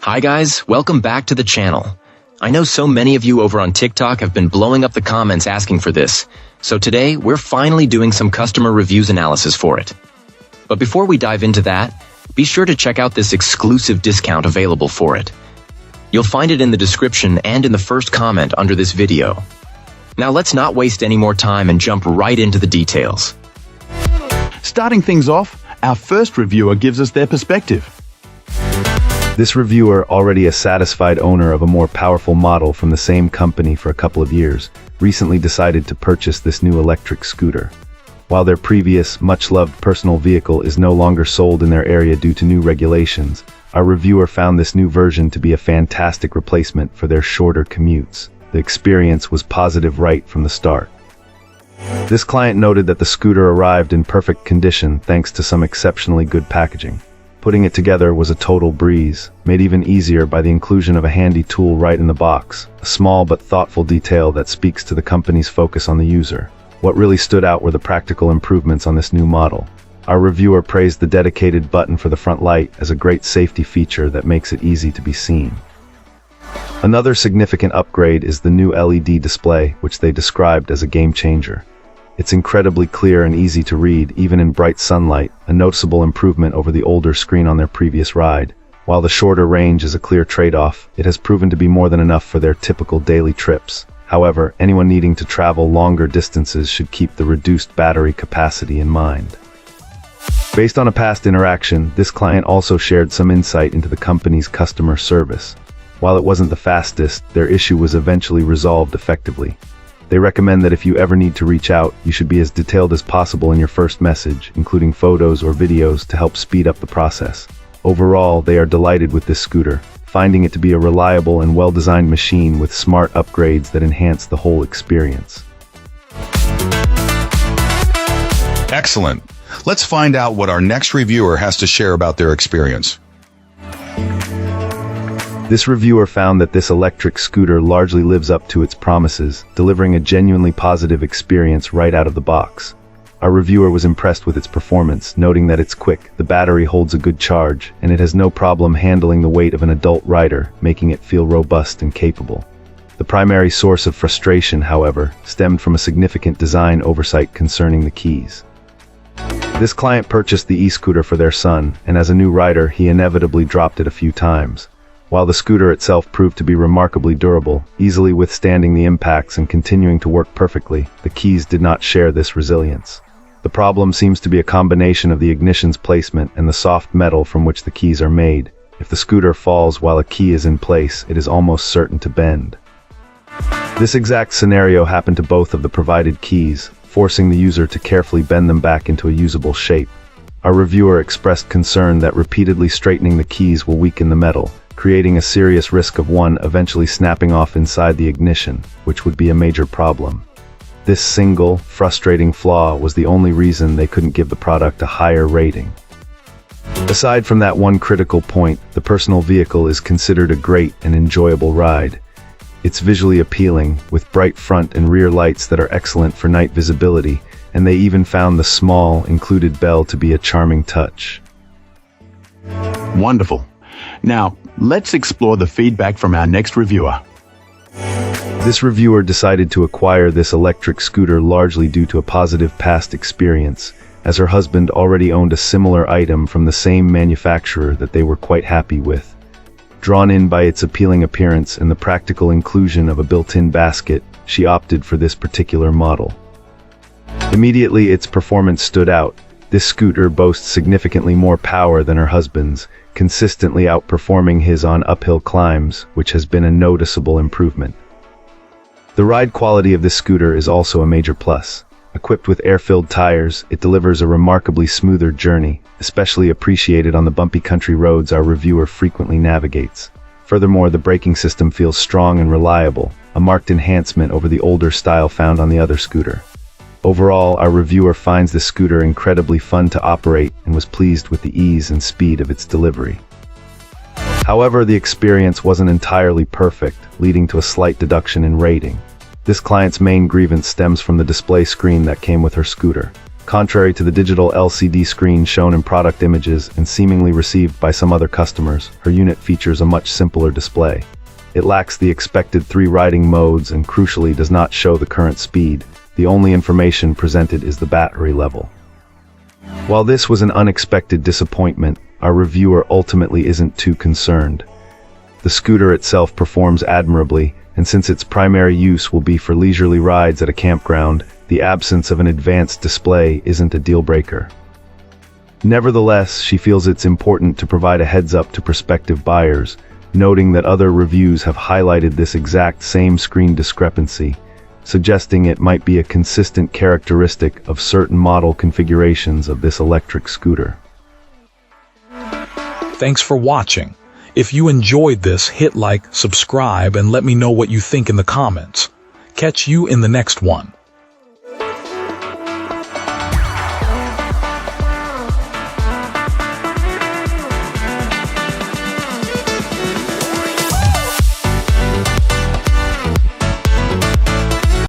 Hi guys, welcome back to the channel. I know so many of you over on TikTok have been blowing up the comments asking for this, so today we're finally doing some customer reviews analysis for it. But before we dive into that, be sure to check out this exclusive discount available for it. You'll find it in the description and in the first comment under this video. Now let's not waste any more time and jump right into the details. Starting things off, our first reviewer gives us their perspective. This reviewer, already a satisfied owner of a more powerful model from the same company for a couple of years, recently decided to purchase this new electric scooter. While their previous, much-loved personal vehicle is no longer sold in their area due to new regulations, our reviewer found this new version to be a fantastic replacement for their shorter commutes. The experience was positive right from the start. This client noted that the scooter arrived in perfect condition thanks to some exceptionally good packaging. Putting it together was a total breeze, made even easier by the inclusion of a handy tool right in the box, a small but thoughtful detail that speaks to the company's focus on the user. What really stood out were the practical improvements on this new model. Our reviewer praised the dedicated button for the front light as a great safety feature that makes it easy to be seen. Another significant upgrade is the new LED display, which they described as a game changer. It's incredibly clear and easy to read, even in bright sunlight, a noticeable improvement over the older screen on their previous ride. While the shorter range is a clear trade-off, it has proven to be more than enough for their typical daily trips. However, anyone needing to travel longer distances should keep the reduced battery capacity in mind. Based on a past interaction, this client also shared some insight into the company's customer service. While it wasn't the fastest, their issue was eventually resolved effectively. They recommend that if you ever need to reach out, you should be as detailed as possible in your first message, including photos or videos to help speed up the process. Overall, they are delighted with this scooter, finding it to be a reliable and well-designed machine with smart upgrades that enhance the whole experience. Excellent. Let's find out what our next reviewer has to share about their experience. This reviewer found that this electric scooter largely lives up to its promises, delivering a genuinely positive experience right out of the box. Our reviewer was impressed with its performance, noting that it's quick, the battery holds a good charge, and it has no problem handling the weight of an adult rider, making it feel robust and capable. The primary source of frustration, however, stemmed from a significant design oversight concerning the keys. This client purchased the e-scooter for their son, and as a new rider, he inevitably dropped it a few times. While the scooter itself proved to be remarkably durable, easily withstanding the impacts and continuing to work perfectly, the keys did not share this resilience. The problem seems to be a combination of the ignition's placement and the soft metal from which the keys are made. If the scooter falls while a key is in place, it is almost certain to bend. This exact scenario happened to both of the provided keys, forcing the user to carefully bend them back into a usable shape. Our reviewer expressed concern that repeatedly straightening the keys will weaken the metal, creating a serious risk of one eventually snapping off inside the ignition, which would be a major problem. This single, frustrating flaw was the only reason they couldn't give the product a higher rating. Aside from that one critical point, the personal vehicle is considered a great and enjoyable ride. It's visually appealing, with bright front and rear lights that are excellent for night visibility, and they even found the small, included bell to be a charming touch. Wonderful. Now, let's explore the feedback from our next reviewer. This reviewer decided to acquire this electric scooter largely due to a positive past experience, as her husband already owned a similar item from the same manufacturer that they were quite happy with. Drawn in by its appealing appearance and the practical inclusion of a built-in basket, she opted for this particular model. Immediately, its performance stood out. This scooter boasts significantly more power than her husband's, consistently outperforming his on uphill climbs, which has been a noticeable improvement. The ride quality of this scooter is also a major plus. Equipped with air-filled tires, it delivers a remarkably smoother journey, especially appreciated on the bumpy country roads our reviewer frequently navigates. Furthermore, the braking system feels strong and reliable, a marked enhancement over the older style found on the other scooter. Overall, our reviewer finds this scooter incredibly fun to operate and was pleased with the ease and speed of its delivery. However, the experience wasn't entirely perfect, leading to a slight deduction in rating. This client's main grievance stems from the display screen that came with her scooter. Contrary to the digital LCD screen shown in product images and seemingly received by some other customers, her unit features a much simpler display. It lacks the expected 3 riding modes and crucially does not show the current speed. The only information presented is the battery level. While this was an unexpected disappointment, our reviewer ultimately isn't too concerned. The scooter itself performs admirably, and since its primary use will be for leisurely rides at a campground, the absence of an advanced display isn't a deal-breaker. Nevertheless, she feels it's important to provide a heads-up to prospective buyers, noting that other reviews have highlighted this exact same screen discrepancy, suggesting it might be a consistent characteristic of certain model configurations of this electric scooter. Thanks for watching. If you enjoyed this, hit like, subscribe, and let me know what you think in the comments. Catch you in the next one.